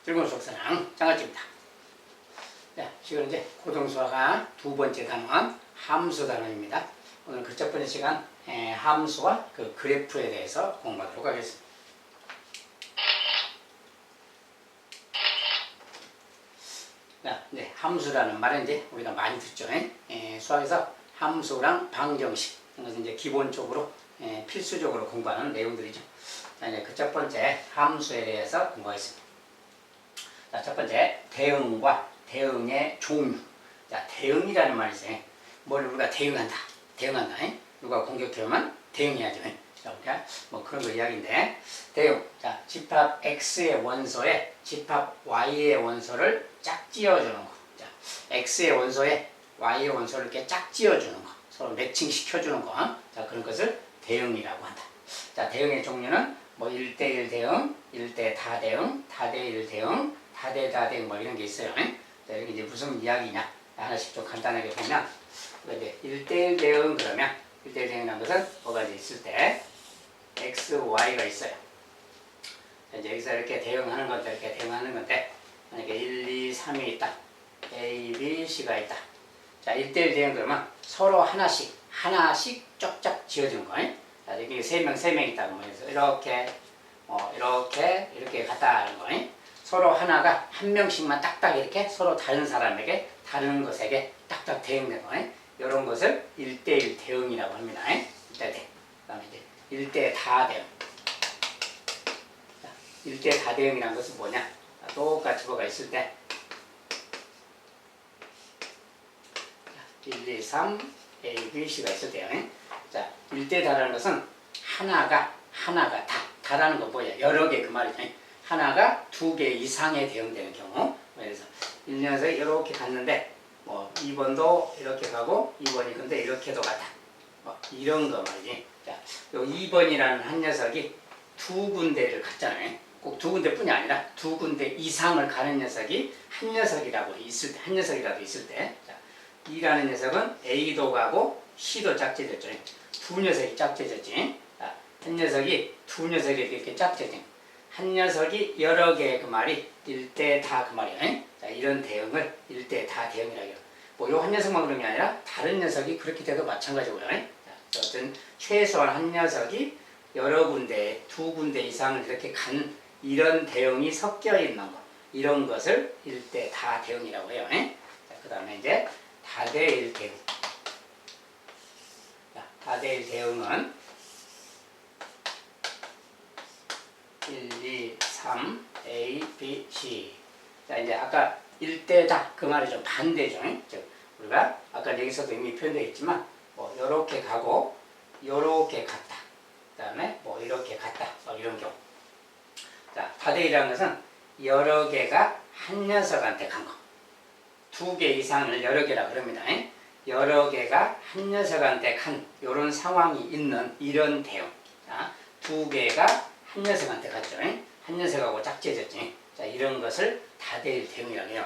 즐거운 수학사랑 장아찌입니다. 네, 지금 이제 고등수학과 두 번째 단원 함수 단원입니다. 오늘 그 첫 번째 시간 함수와 그 그래프에 대해서 공부하도록 하겠습니다. 네, 함수라는 말은 이제 우리가 많이 듣죠. 수학에서 함수랑 방정식 이것은 이제 기본적으로 필수적으로 공부하는 내용들이죠. 자, 이제 그 첫 번째 함수에 대해서 공부하겠습니다. 자, 첫 번째 대응과 대응의 종류. 자, 대응이라는 말이 있어요. 뭘 우리가 대응한다. 누가 공격해오면 대응해야죠. 자, 우리가 뭐 그런 거 이야기인데 대응. 자, 집합 X의 원소에 집합 Y의 원소를 짝지어주는 거. 자, X의 원소에 Y의 원소를 이렇게 짝지어주는 거. 서로 매칭 시켜주는 거. 자, 그런 것을 대응이라고 한다. 자, 대응의 종류는 뭐 1대1 대응, 1대 다대응, 다대1 대응, 다대다대응 뭐 이런 게 있어요. 자, 이게 이제 무슨 이야기냐? 하나씩 좀 간단하게 보면 이제 1대1 대응 그러면 1대1 대응이라는 것은 뭐가 있을 때 X, Y가 있어요. 자, 이제 여기서 이렇게 대응하는 건데 이렇게 대응하는 건데 만약에 1, 2, 3이 있다. A, B, C가 있다. 자, 1대1 대응 그러면 서로 하나씩 쫙쫙 지어주는 거예요. 자, 여기 3명 있다고 해서 이렇게 갔다는 거예요. 서로 하나가 한 명씩만 딱딱 이렇게 서로 다른 사람에게 다른 것에게 딱딱 대응되는 거예요. 이런 것을 1대1 대응이라고 합니다. 1대1 대응. 그 다음에 이제 1대 다대응. 1대 다대응이라는 것은 뭐냐? 똑같이 뭐가 있을 때 1, 2, 3, A, B, C가 있을 때요. 자, 1대 다라는 것은 하나가 다라는 건 뭐야? 여러 개 그 말이죠. 하나가 2개 이상에 대응되는 경우. 그래서 1년에서 이렇게 갔는데 뭐 2번도 이렇게 가고 2번이 근데 이렇게도 갔다. 뭐 이런 거 말이지. 자, 요 2번이라는 한 녀석이 두 군데를 갔잖아요. 꼭 두 군데뿐이 아니라 두 군데 이상을 가는 녀석이 한 녀석이라도 있을 때. 자, 2라는 녀석은 A도 가고 C도 짝지어졌죠. 두 녀석이 짝지어졌지. 자, 한 녀석이 두 녀석이 이렇게 짝지어진. 한 녀석이 여러 개의 그 말이 1대 다 그 말이에요. 자, 이런 대응을 1대 다 대응이라고 해요. 뭐 요 한 녀석만 그런 게 아니라 다른 녀석이 그렇게 돼도 마찬가지고요. 자, 어떤 최소한 한 녀석이 여러 군데, 두 군데 이상을 이렇게 간 이런 대응이 섞여 있는 것. 이런 것을 1대 다 대응이라고 해요. 자, 그 다음에 이제 다대1 대응. 자, 다대1 대응은 1, 2, 3, A, B, C. 자, 이제 아까 1대 다 그 말이 좀 반대죠. 즉, 우리가 아까 여기서도 이미 표현되어 있지만 뭐 요렇게 가고 요렇게 갔다. 그 다음에 뭐 이렇게 갔다. 뭐 이런 경우. 자, 다대이라는 것은 여러 개가 한 녀석한테 간 거. 2개 이상을 여러 개라 그럽니다. 여러 개가 한 녀석한테 간 요런 상황이 있는 이런 대응. 자, 2개가 한 녀석한테 갔죠. 한 녀석하고 짝지어졌지. 자, 이런 것을 다대일 대응이라고 해요.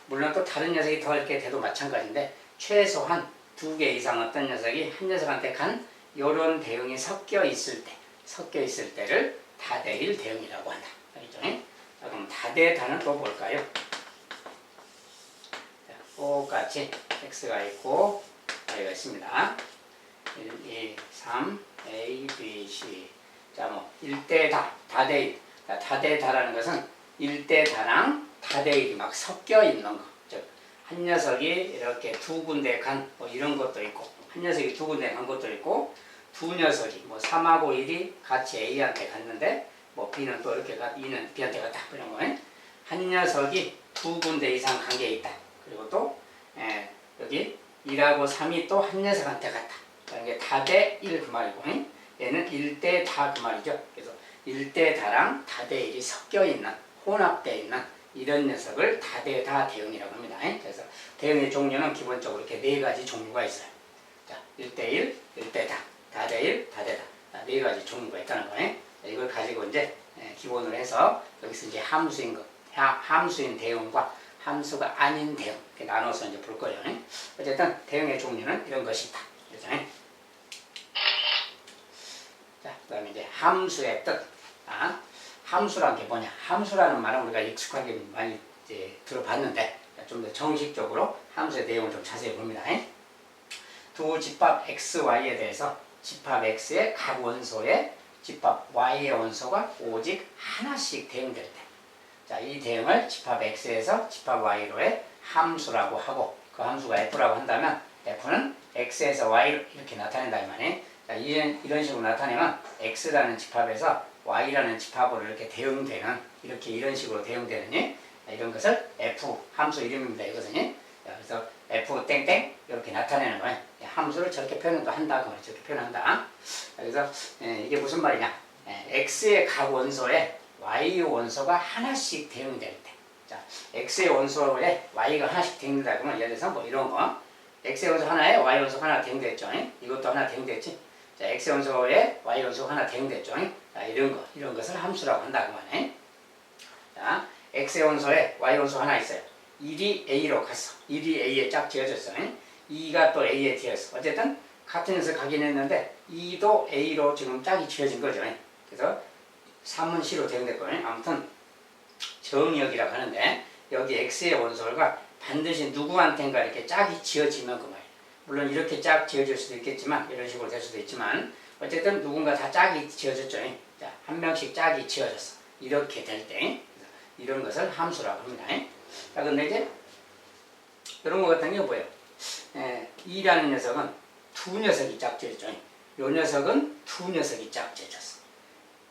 물론 또 다른 녀석이 더 이렇게 돼도 마찬가지인데 최소한 2개 이상 어떤 녀석이 한 녀석한테 간 요런 대응이 섞여 있을 때를 다대일 대응이라고 한다. 알겠죠? 자, 그럼 다대다는 또 볼까요? 자, 똑같이 X가 있고 Y가 있습니다. 1, 2, 3, A, B, C. 자, 뭐 1대 다대일. 자, 다대다라는 것은 1대 다랑 다대일이 막 섞여 있는 거. 즉, 한 녀석이 이렇게 두 군데 간 뭐 이런 것도 있고, 한 녀석이 두 군데 간 것도 있고, 두 녀석이 뭐 3하고 1이 같이 A한테 갔는데, 뭐 B는 또 이렇게 B는 B한테 갔다. 그런 거. 한 녀석이 두 군데 이상 간 게 있다. 그리고 또 여기 1하고 3이 또 한 녀석한테 갔다. 이게 다대1 그 말이고. 얘는 1대 다 그 말이죠. 그래서 1대 다랑 다대 1이 섞여 있는, 혼합되어 있는 이런 녀석을 다대 다 대응이라고 합니다. 그래서 대응의 종류는 기본적으로 이렇게 네 가지 종류가 있어요. 자, 1대1, 1대 다, 다대 1, 다대 다. 네 가지 종류가 있다는 거예요. 이걸 가지고 이제 기본으로 해서 여기서 이제 함수인 대응과 함수가 아닌 대응 이렇게 나눠서 이제 볼 거예요. 어쨌든 대응의 종류는 이런 것이 있다. 그렇죠? 자, 그 다음에 이제 함수의 뜻. 함수란 게 뭐냐? 함수라는 말은 우리가 익숙하게 많이 이제 들어봤는데 좀 더 정식적으로 함수의 내용을 좀 자세히 봅니다. 두 집합 x, y에 대해서 집합 x의 각 원소에 집합 y의 원소가 오직 하나씩 대응될 때, 자, 이 대응을 집합 x에서 집합 y로의 함수라고 하고, 그 함수가 f라고 한다면 f는 x에서 y로 이렇게 나타낸다 이 말이에요. 자, 이런 식으로 나타내면 x라는 집합에서 y라는 집합으로 이렇게 대응되는, 이런 식으로 대응되는 이런 것을 f 함수 이름입니다. 이것은. 그래서 f 땡땡 이렇게 나타내는 거예요. 함수를 저렇게 표현도 한다, 그 말이죠. 저렇게 표현한다. 그래서 이게 무슨 말이냐? x의 각 원소에 y 원소가 하나씩 대응될 때, 자, x의 원소에 y가 하나씩 대응된다 그러면 예를 들어서 뭐 이런 거, x의 원소 하나에 y 원소 하나 대응됐죠. 이것도 하나 대응됐지. 자, x 원소에 y 원소 하나 대응됐죠. 자, 이런 것을 함수라고 한다 그 말이에요. 자, x의 원소에 y 원소 하나 있어요. 1이 a로 갔어. 1이 a에 짝 지어졌어. 2가 또 a에 지었어. 어쨌든 같은 녀석 가긴 했는데 2도 a로 지금 짝이 지어진 거죠. 그래서 3은 c로 대응됐거든요. 아무튼 정역이라고 하는데, 여기 x의 원소가 반드시 누구한테인가 이렇게 짝이 지어지면 그 말이에요. 물론 이렇게 짝 지어질 수도 있겠지만, 이런 식으로 될 수도 있지만, 어쨌든 누군가 다 짝이 지어졌죠. 자, 한 명씩 짝이 지어졌어. 이렇게 될 때 이런 것을 함수라고 합니다. 자, 근데 이제 이런 것 같은 게 뭐예요? 2라는 녀석은 두 녀석이 짝 지어졌죠. 요 녀석은 두 녀석이 짝 지어졌어.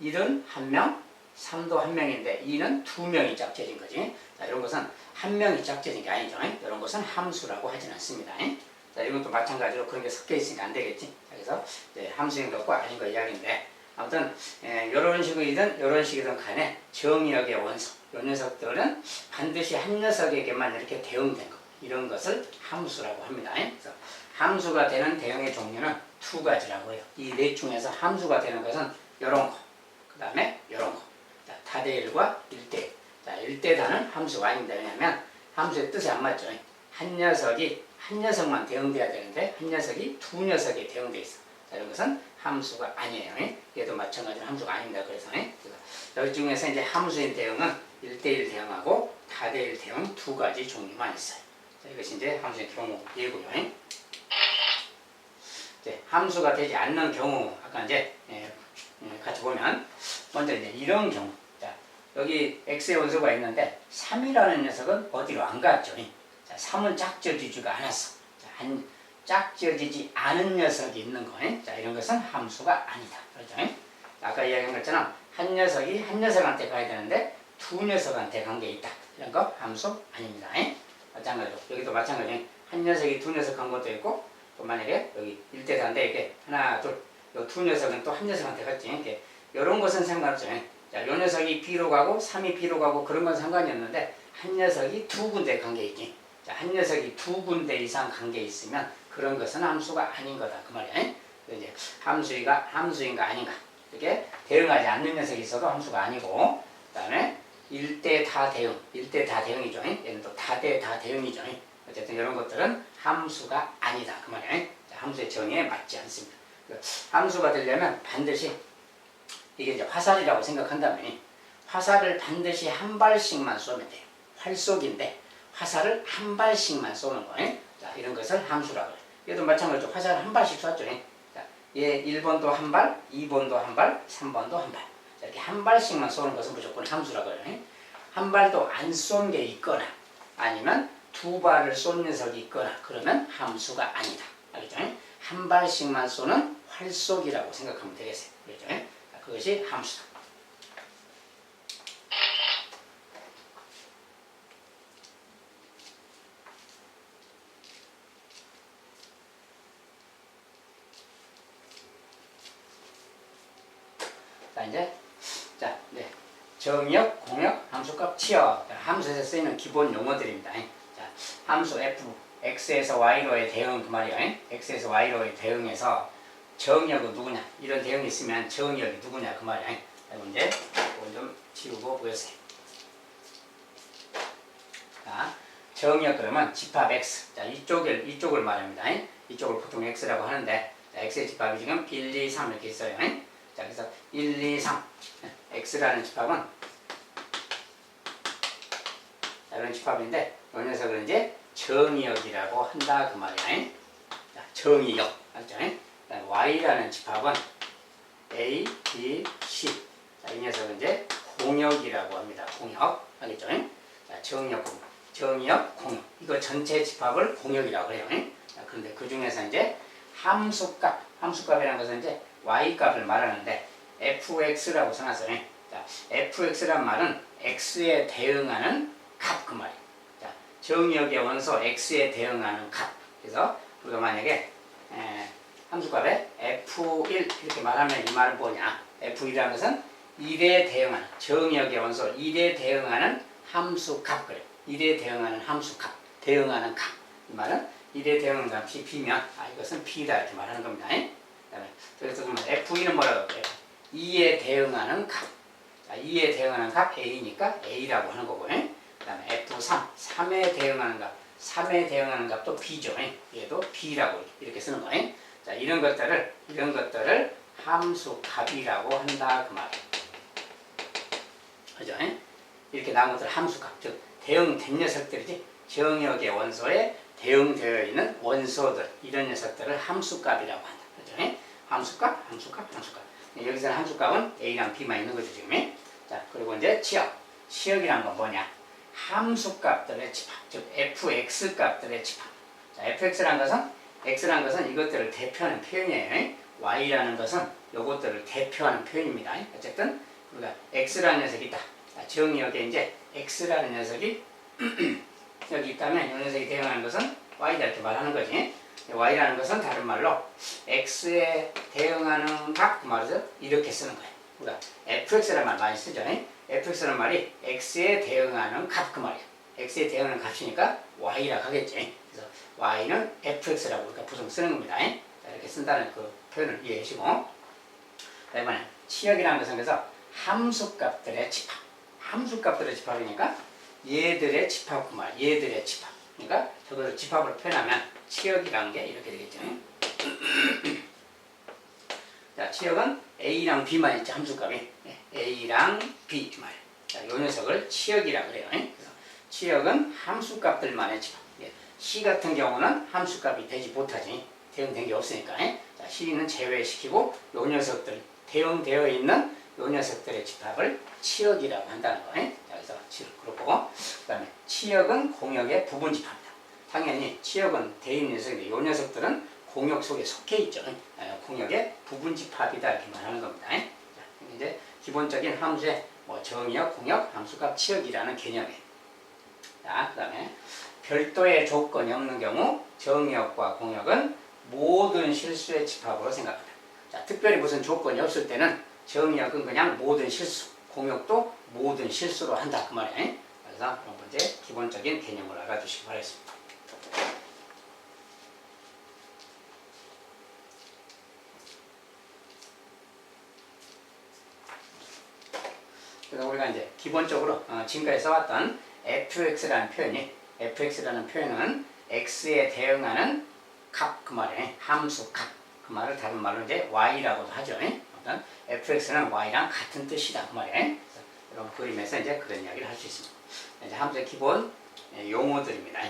1은 한 명, 3도 한 명인데 2는 두 명이 짝 지어진 거지. 자, 이런 것은 한 명이 짝 지어진 게 아니죠. 이런 것은 함수라고 하진 않습니다. 자, 이것도 마찬가지로 그런 게 섞여 있으니까 안 되겠지. 자, 그래서 함수인 것과 아닌 거 이야기인데, 아무튼 이런 식이든 이런 식이든 간에 정역의 원소, 이 녀석들은 반드시 한 녀석에게만 이렇게 대응된 것, 이런 것을 함수라고 합니다. 그래서 함수가 되는 대응의 종류는 두 가지라고 해요. 이 넷 중에서 함수가 되는 것은 이런 거, 그 다음에 이런 거. 자, 다대일과 1대1. 자, 1대 다는 함수가 아닙니다. 왜냐하면 함수의 뜻이 안 맞죠. 한 녀석이 한 녀석만 대응돼야 되는데 한 녀석이 두 녀석에 대응돼 있어. 자, 이런 것은 함수가 아니에요. 얘도 마찬가지로 함수가 아닙니다. 그래서 여기 중에서 이제 함수인 대응은 1대1 대응하고 다대일 대응 두 가지 종류만 있어요. 자, 이것이 이제 함수의 경우 예고요. 이제 함수가 되지 않는 경우, 아까 이제 같이 보면 먼저 이제 이런 경우. 자, 여기 x의 원소가 있는데 3이라는 녀석은 어디로 안 갔죠. 자, 3은 짝지어지지가 않았어. 자, 짝지어지지 않은 녀석이 있는 거. 자, 이런 것은 함수가 아니다. 그렇죠? 아까 이야기한 것처럼 한 녀석이 한 녀석한테 가야 되는데 두 녀석한테 간 게 있다. 이런 거 함수 아닙니다. 마찬가지로 여기도 마찬가지로 한 녀석이 두 녀석 간 것도 있고, 또 만약에 여기 1대4인데 이렇게 하나, 둘, 요 두 녀석은 또 한 녀석한테 갔지. 이렇게 이런 것은 상관없죠. 자, 요 녀석이 B로 가고 3이 B로 가고 그런 건 상관이 없는데 한 녀석이 두 군데 간 게 있지. 자, 한 녀석이 두 군데 이상 간 게 있으면 그런 것은 함수가 아닌 거다. 그 말이야. 이제 함수인가 아닌가. 이렇게 대응하지 않는 녀석이 있어도 함수가 아니고, 그 다음에 1대 다 대응, 1대 다 대응이죠. 얘는 또 다대다 대응이죠. 어쨌든 이런 것들은 함수가 아니다. 그 말이야. 함수의 정의에 맞지 않습니다. 함수가 되려면 반드시 이게 이제 화살이라고 생각한다면 화살을 반드시 한 발씩만 쏘면 돼요. 활쏘기인데 화살을 한 발씩만 쏘는 거예요. 자, 이런 것을 함수라고 해요. 얘도 마찬가지로 화살을 한 발씩 쐈죠. 자, 얘 1번도 한 발, 2번도 한 발, 3번도 한 발. 자, 이렇게 한 발씩만 쏘는 것은 무조건 함수라고 해요. 한 발도 안 쏜 게 있거나 아니면 두 발을 쏜 녀석이 있거나 그러면 함수가 아니다. 알겠죠? 한 발씩만 쏘는 활쏘기라고 생각하면 되겠어요. 그렇죠? 자, 그것이 함수다. 자, 이제 정역, 공역, 함수값, 치역. 함수에서 쓰이는 기본 용어들입니다. 자, 함수 f, x에서 y로의 대응 그 말이에요. x에서 y로의 대응에서 정역은 누구냐? 이런 대응이 있으면 정역이 누구냐? 그 말이에요. 그럼 이제 이걸 좀 지우고 보세요. 자, 정역 그러면 집합 x. 자, 이쪽을 말합니다. 이쪽을 보통 x라고 하는데, 자, x의 집합이 지금 1, 2, 3 이렇게 있어요. 자, 그래서 1, 2, 3. X라는 집합은 이런 집합인데 이 녀석을 이제 정의역이라고 한다 그 말이야. 자, 정의역 알죠? Y라는 집합은 A, B, C. 자, 이 녀석은 이제 공역이라고 합니다. 공역 알겠죠? 자, 정의역, 정의역, 공역. 이거 전체 집합을 공역이라고 해요. 자, 그런데 그 중에서 이제 함수값이라는 것은 이제 Y 값을 말하는데 fx라고 써놨어요. 자, fx란 말은 x에 대응하는 값 그 말이에요. 자, 정의역의 원소 x에 대응하는 값. 그래서 우리가 만약에 함수값에 f1 이렇게 말하면 이 말은 뭐냐? f1이라는 것은 1에 대응하는 정의역의 원소 1에 대응하는 함수값 그래. 1에 대응하는 함수값, 대응하는 값. 이 말은 1에 대응하는 값이 b면 이것은 b다 이렇게 말하는 겁니다. 그래서 f2는 뭐라고 해요? 2에 대응하는 값. 자, 2에 대응하는 값 a니까 a라고 하는 거고. 그 다음에 f3, 3에 대응하는 값. 3에 대응하는 값도 b죠. 얘도 b라고 이렇게 쓰는 거예요. 자, 이런 것들을 함수값이라고 한다 그 말이에요. 그죠? 이렇게 나온 것들 함수값, 즉 대응된 녀석들이지. 정의역의 원소에 대응되어 있는 원소들, 이런 녀석들을 함수값이라고 한다. 그죠? 함수값. 여기서는 함수값은 a랑 b만 있는 거죠 지금. 자, 그리고 이제 치역이란 건 뭐냐? 함수값들의 집합, 즉 fx 값들의 집합. 자, x란 것은 이것들을 대표하는 표현이에요. y라는 것은 이것들을 대표하는 표현입니다. 어쨌든 우리가 x라는 녀석이 있다. 자, 정의역에 이제 x라는 녀석이 여기 있다면 이 녀석이 대응하는 것은 y다 이렇게 말하는 거지. y라는 것은 다른 말로 x에 대응하는 값 그 말이죠. 이렇게 쓰는 거예요. 우리가 fx라는 말 많이 쓰죠. fx라는 말이 x에 대응하는 값 그 말이에요. x에 대응하는 값이니까 y라고 하겠지. 그래서 y는 fx라고 우리가 부정 쓰는 겁니다. 자, 이렇게 쓴다는 그 표현을 이해해 주시고. 자, 이번에 치역이라는 것은 그래서 함수값들의 집합. 함수값들의 집합이니까 얘들의 집합 그 말. 얘들의 집합. 그러니까 저것을 집합으로 표현하면 치역이라는 게 이렇게 되겠죠. 자, 치역은 a랑 b만 있죠. 함수값이. a랑 b 그 말. 자, 이 녀석을 치역이라고 그래요. 그래서 치역은 함수값들만의 집합. C 같은 경우는 함수값이 되지 못하지. 대응된 게 없으니까. 자, C는 제외시키고 이 녀석들, 대응되어 있는 이 녀석들의 집합을 치역이라고 한다는 거예요. 자, 그래서 그렇고, 그 다음에 치역은 공역의 부분 집합이다. 당연히 치역은 돼 있는 녀석인데 이 녀석들은 공역 속에 속해 있죠. 공역의 부분 집합이다 이렇게 말하는 겁니다. 자, 이제 기본적인 함수의 정의역, 공역, 함수값, 치역이라는 개념이에요. 자, 그 다음에 별도의 조건이 없는 경우 정의역과 공역은 모든 실수의 집합으로 생각한다. 자, 특별히 무슨 조건이 없을 때는 정의역은 그냥 모든 실수, 공역도 모든 실수로 한다 그 말이에요. 그래서 첫 번째 기본적인 개념을 알아두시기 바라겠습니다. 그래서 우리가 이제 기본적으로 지금까지 써왔던 fx라는 표현은 x에 대응하는 값 그 말이에요. 함수 값. 그 말을 다른 말로 이제 y라고도 하죠. 어떤 fx는 y랑 같은 뜻이다 그 말이에요. 그래서 이런 그림에서 이제 그런 이야기를 할 수 있습니다. 이제 함수의 기본 용어들입니다.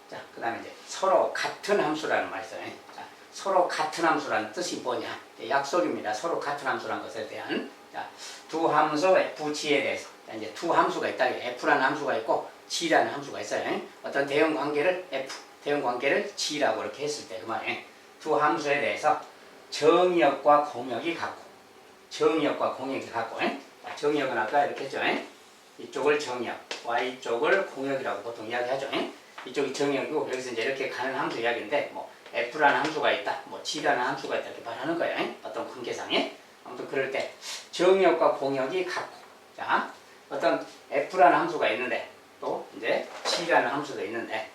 자, 그 다음에 이제 서로 같은 함수라는 말이 있어요. 자, 서로 같은 함수라는 뜻이 뭐냐? 약속입니다. 서로 같은 함수라는 것에 대한. 자, 두 함수 fg에 대해서. 자, 이제 두 함수가 있다. f라는 함수가 있고 g라는 함수가 있어요. 어떤 대응 관계를 f, 대응 관계를 g라고 이렇게 했을 때 그 말이에요. 두 함수에 대해서 정의역과 공역이 같고, 정의역과 공역이 같고. 자, 정의역은 아까 이렇게 했죠. 이쪽을 정의역, y쪽을 공역이라고 보통 이야기하죠. 이쪽이 정의역이고 여기서 이제 이렇게 가는 함수 이야기인데 f라는 함수가 있다, g라는 함수가 있다 이렇게 말하는 거예요. 어떤 관계상에. 아무튼 그럴 때 정의역과 공역이 같고, 자, 어떤 f라는 함수가 있는데 또 이제 g라는 함수가 있는데,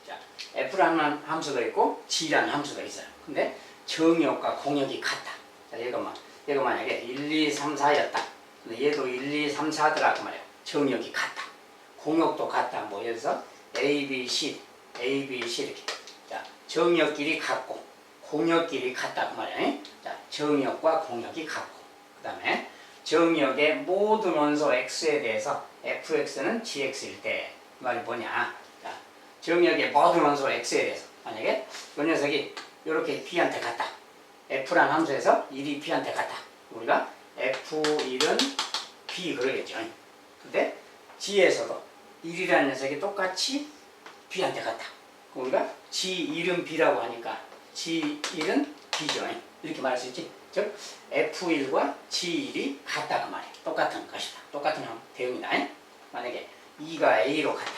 자, f라는 함수가 있고 g라는 함수가 있어요. 근데 정의역과 공역이 같다. 자, 얘가 만약에 1, 2, 3, 4였다. 근데 얘도 1, 2, 3, 4더라 그 말이에요. 정의역이 같다. 공역도 같다. 예를 들어서 A, B, C A, B, C 이렇게. 자, 정역끼리 같고 공역끼리 같다 그 말이야. 자, 정역과 공역이 같고 그 다음에 정역의 모든 원소 x에 대해서 fx는 gx일 때 그 말이 뭐냐. 자, 정역의 모든 원소 x에 대해서 만약에 이 녀석이 이렇게 b한테 같다. f라는 함수에서 1이 b한테 같다. 우리가 f1은 b 그러겠죠. 근데 g에서도 1이라는 녀석이 똑같이 b한테 같다. 우리가 g1은 b라고 하니까 g1은 b죠. 이렇게 말할 수 있지. 즉 f1과 g1이 같다고 말이야. 똑같은 것이다. 똑같은 대응이다. 만약에 2가 a로 같다.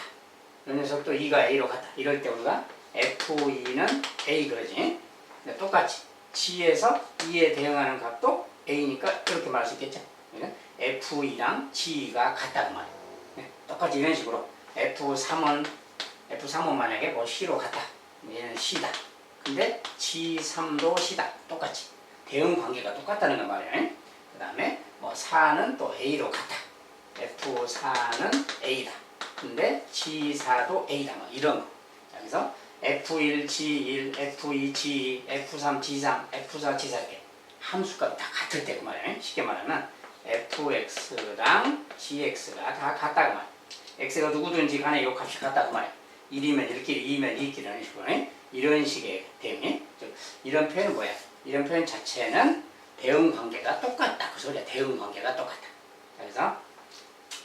이 녀석도 2가 a로 같다. 이럴 때 우리가 f2는 a 그러지. 똑같이 g에서 2에 대응하는 값도 a니까 이렇게 말할 수 있겠죠. f2랑 g가 같다고 말이야. 똑같이 이런 식으로 F3은 만약에 뭐 C로 같다. 얘는 C다. 근데 G3도 C다. 똑같이. 대응 관계가 똑같다는 거 말이에요. 그 다음에 뭐 4는 또 A로 같다. F4는 A다. 근데 G4도 A다. 뭐 이런 거. 자, 그래서 F1, G1, F2, G2, F3, G3, F4, G4 이렇게 함수값이 다 같을 때 그 말이에요. 쉽게 말하면 fx랑 gx가 다 같다고 말이야. x가 누구든지 간에 요 값이 같다고 말이야. 1이면 1끼리, 2면 2끼리 이런 식으로 이런 식의 대응이. 즉 이런 표현은 뭐야? 이런 표현 자체는 대응 관계가 똑같다. 그 소리야. 대응 관계가 똑같다. 그래서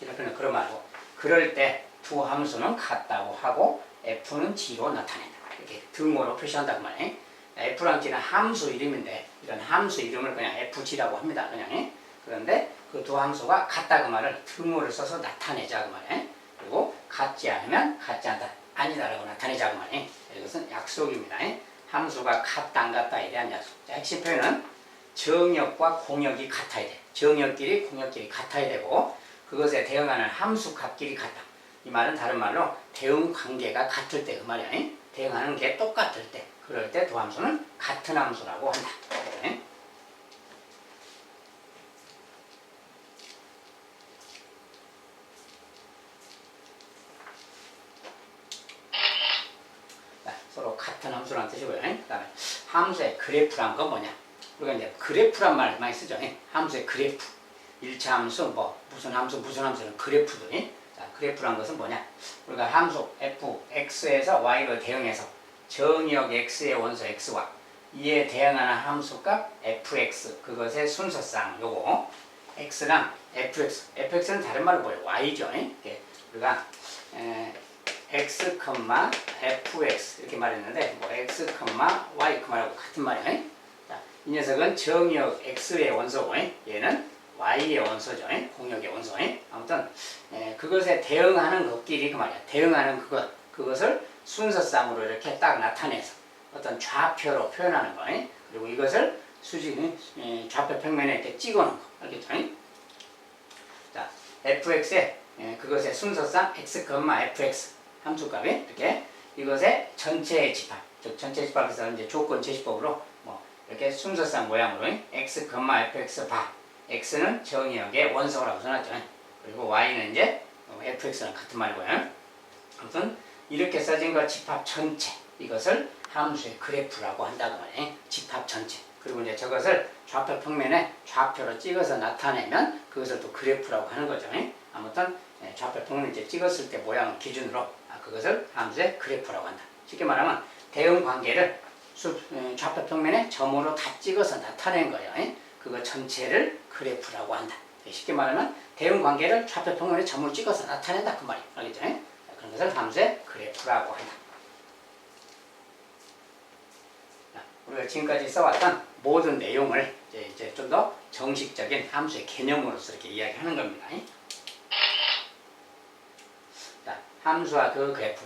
이런 표현은 그런 말고 그럴 때 두 함수는 같다고 하고 f는 g로 나타낸다. 이렇게 등호로 표시한다고 말이야. f랑 g는 함수 이름인데 이런 함수 이름을 그냥 fg라고 합니다. 그냥. 그런데 그 두 함수가 같다 그 말을 등호를 써서 나타내자 그 말이에요. 그리고 같지 않으면 같지 않다, 아니다라고 나타내자 그 말이에요. 이것은 약속입니다. 함수가 같다 안 같다에 대한 약속. 자, 핵심 표현은 정역과 공역이 같아야 돼. 정역끼리 공역끼리 같아야 되고 그것에 대응하는 함수 값끼리 같다. 이 말은 다른 말로 대응 관계가 같을 때 그 말이에요. 대응하는 게 똑같을 때, 그럴 때 두 함수는 같은 함수라고 한다. 서로 같은 함수라는 뜻이고요. 그 다음에 함수의 그래프란 건 뭐냐? 우리가 이제 그래프란 말 많이 쓰죠. 함수의 그래프. 1차 함수, 뭐 무슨 함수는 그래프들이. 자, 그래프란 것은 뭐냐? 우리가 함수 f, x에서 y로 대응해서 정역 x의 원소 x와 이에 대응하는 함수값 fx, 그것의 순서상 요거 x랑 fx는 다른 말로 뭐예요? y죠. 우리가 x, fx 이렇게 말했는데 뭐 x, y 말하고 같은 말이에요. 자, 이 녀석은 정역 x의 원소고 얘는 y의 원소죠. 공역의 원소. 아무튼 그것에 대응하는 것끼리 그 말이야. 대응하는 그것을 순서상으로 이렇게 딱 나타내서 어떤 좌표로 표현하는 거. 그리고 이것을 좌표 평면에 이렇게 찍어놓은 거. 알겠죠? 자, fx에 그것의 순서상 x, fx 함수값이 이렇게 이것의 전체의 집합, 즉 전체 집합에서 이제 조건 제시법으로 뭐 이렇게 순서상 모양으로 x, fx 바, x는 정역의 원소라고 써놨죠. 그리고 y는 이제 fx랑 같은 말이고요. 아무튼 이렇게 써진 거 집합 전체, 이것을 함수의 그래프라고 한다고 말이에요. 집합 전체. 그리고 이제 저것을 좌표 평면에 좌표로 찍어서 나타내면 그것을 또 그래프라고 하는 거죠. 아무튼 좌표 평면을 이제 찍었을 때 모양을 기준으로 그것을 함수의 그래프라고 한다. 쉽게 말하면 대응 관계를 좌표 평면에 점으로 다 찍어서 나타낸 거예요. 그거 전체를 그래프라고 한다. 쉽게 말하면 대응 관계를 좌표 평면에 점으로 찍어서 나타낸다 그 말이에요. 알겠죠? 그런 것을 함수의 그래프라고 한다. 우리가 지금까지 써왔던 모든 내용을 이제 좀 더 정식적인 함수의 개념으로서 이렇게 이야기하는 겁니다. 자, 함수와 그 그래프.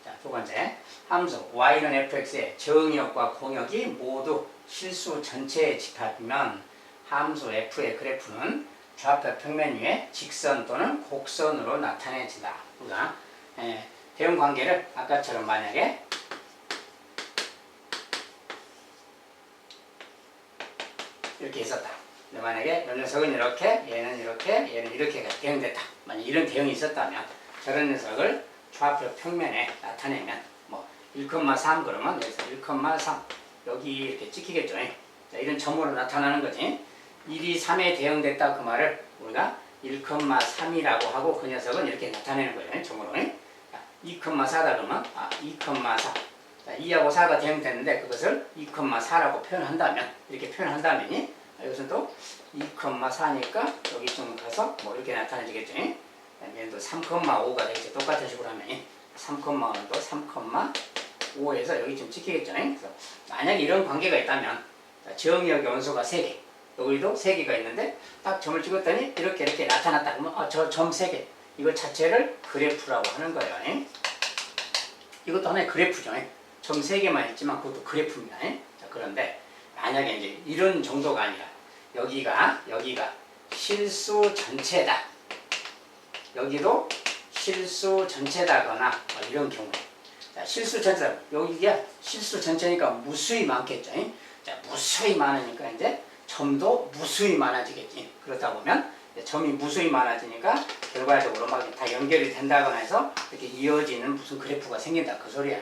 자, 두 번째, 함수 y는 fx의 정역과 공역이 모두 실수 전체의 집합이면 함수 f의 그래프는 좌표 평면 위에 직선 또는 곡선으로 나타내진다. 우리가 대응 관계를 아까처럼 만약에 이렇게 있었다. 근데 만약에 이 녀석은 이렇게, 얘는 이렇게, 얘는 이렇게 대응됐다. 만약 이런 대응이 있었다면 저런 녀석을 좌표 평면에 나타내면 뭐 1,3 그러면 여기서 1,3 여기 이렇게 찍히겠죠. 자, 이런 점으로 나타나는 거지. 1이 3에 대응됐다 그 말을 우리가 1,3이라고 하고 그 녀석은 이렇게 나타내는 거예요. 점으로. 2,4다 그러면 2,4. 자, 2하고 4가 대응됐는데 그것을 2,4라고 표현한다면 이렇게 표현한다면 이것은 또 2,4니까 여기쯤 가서 뭐 이렇게 나타나지겠죠. 그다음에 또 3,5가 되겠죠. 똑같은 식으로 하면 3,5는 또 3,5에서 여기쯤 찍히겠죠. 그래서 만약에 이런 관계가 있다면 정의역의 원소가 3개 여기도 3개가 있는데 딱 점을 찍었더니 이렇게 나타났다 그러면 저 점 3개 이거 자체를 그래프라고 하는 거예요. 이것도 하나의 그래프죠. 점 3개만 있지만 그것도 그래프입니다. 자, 그런데 만약에 이제 이런 정도가 아니라 여기가 실수 전체다. 여기도 실수 전체다거나 이런 경우에 자, 실수 전체다. 여기가 실수 전체니까 무수히 많겠죠. 자, 무수히 많으니까 이제 점도 무수히 많아지겠지. 그렇다 보면 점이 무수히 많아지니까 결과적으로 막 다 연결이 된다거나 해서 이렇게 이어지는 무슨 그래프가 생긴다 그 소리야.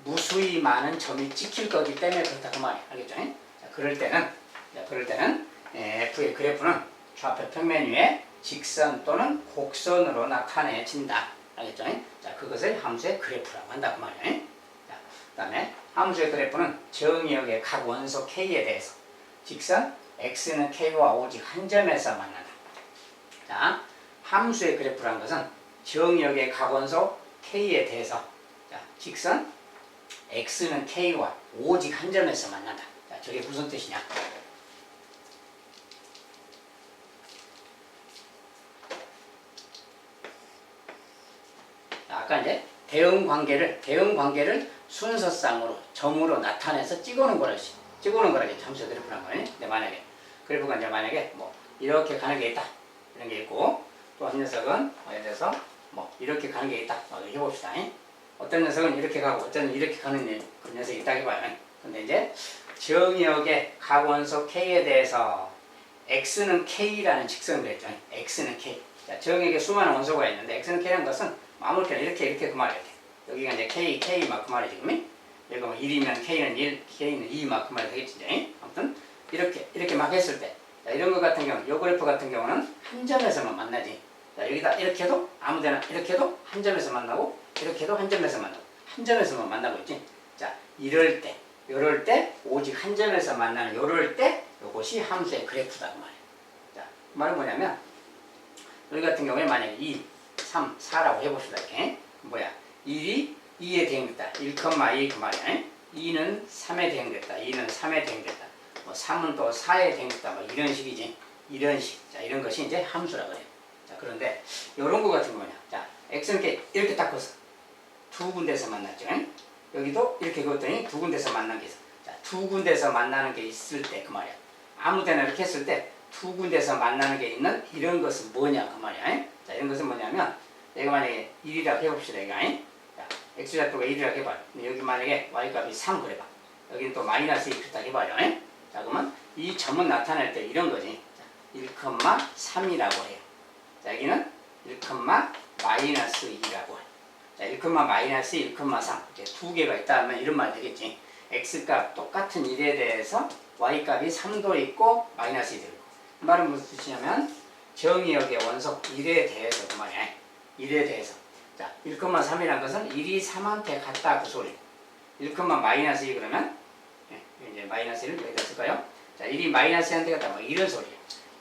무수히 많은 점이 찍힐 거기 때문에 그렇다 그 말이야. 알겠죠? 자, 그럴 때는 F의 그래프는 좌표 평면 위에 직선 또는 곡선으로 나타내진다. 알겠죠? 자, 그것을 함수의 그래프라고 한다 그 말이야. 자, 그다음에 함수의 그래프는 정의역의 각 원소 K에 대해서 직선 X는 K와 오직 한 점에서 만난다. 자, 함수의 그래프라는 것은 정의역의 각 원소 K에 대해서 자, 직선 X는 K와 오직 한 점에서 만난다. 자, 저게 무슨 뜻이냐? 아까 이제 대응 관계를 순서상으로 점으로 나타내서 찍어놓은 거라겠죠. 함수의 그래프란 거예요. 근데 만약에 그래프가 이제 만약에 뭐 이렇게 가는 게 있다 이런 게 있고 또 한 녀석은 예를 들어서 뭐 이렇게 가는 게 있다. 해봅시다. 어떤 녀석은 이렇게 가고 어떤 이렇게 가는 그 녀석이 있다 해봐요. 근데 이제 정의역의 각 원소 K에 대해서 X는 K라는 직선을 그랬죠. X는 K. 자, 정의역에 수많은 원소가 있는데 X는 K라는 것은 아무렇게나 이렇게 그 말이야. 여기가 이제 K 막 그 말이지. 여기가 뭐 1이면 K는 1, K는 2 막 그 말이 되겠지. 아무튼 이렇게 막 했을 때 자, 이런 것 같은 경우, 요 그래프 같은 경우는 한 점에서만 만나지. 자, 여기다 이렇게 해도 아무데나 이렇게 해도 한 점에서 만나고 이렇게 해도 한 점에서 만나고 한 점에서만 만나고 있지. 자, 이럴 때 오직 한 점에서 만나는 요럴 때 요것이 함수의 그래프다 그 말이야. 자, 그 말은 뭐냐면 여기 같은 경우에 만약에 2, 3, 4라고 해봅시다. 이렇게 1이 2에 대응됐다. 1,2 그 말이야. 2는 3에 대응됐다. 2는 3에 대응됐다. 뭐 3은 또 4에 대응됐다. 뭐 이런 식이지. 이런 식. 자, 이런 것이 이제 함수라고 그래요. 자, 그런데 이런 거 같은 거냐. 자, x는 이렇게 딱 걷어. 두 군데서 만났죠. 여기도 이렇게 걷더니 두 군데서 만난 게 있어. 자, 두 군데서 만나는 게 있을 때 그 말이야. 아무 데나 이렇게 했을 때 두 군데서 만나는 게 있는 이런 것은 뭐냐 그 말이야. 자, 이런 것은 뭐냐면 내가 만약에 1이라고 해봅시다. 자, x좌표가 1이라고 해봐요. 근데 여기 만약에 y값이 3 그래봐. 여기는 또 마이너스 2딱 해봐요. 자, 그러면 이 점은 나타낼 때 이런 거지. 1,3이라고 해요. 자, 여기는 1,-2라고 해요. 자, 1,-1, 1,3 이렇게 두 개가 있다 하면 이런 말 되겠지. x값 똑같은 1에 대해서 y값이 3도 있고 마이너스 2도 있고. 이 말은 무슨 뜻이냐면 정의역의 원소 1에 대해서 그 말이야. 1에 대해서. 자, 1,3이라는 것은 1이 3한테 같다 그 소리. 1,-2 그러면 이제 마이너스 1을 여기다 쓸까요? 자, 1이 마이너스 1한테 같다 뭐 이런 소리야.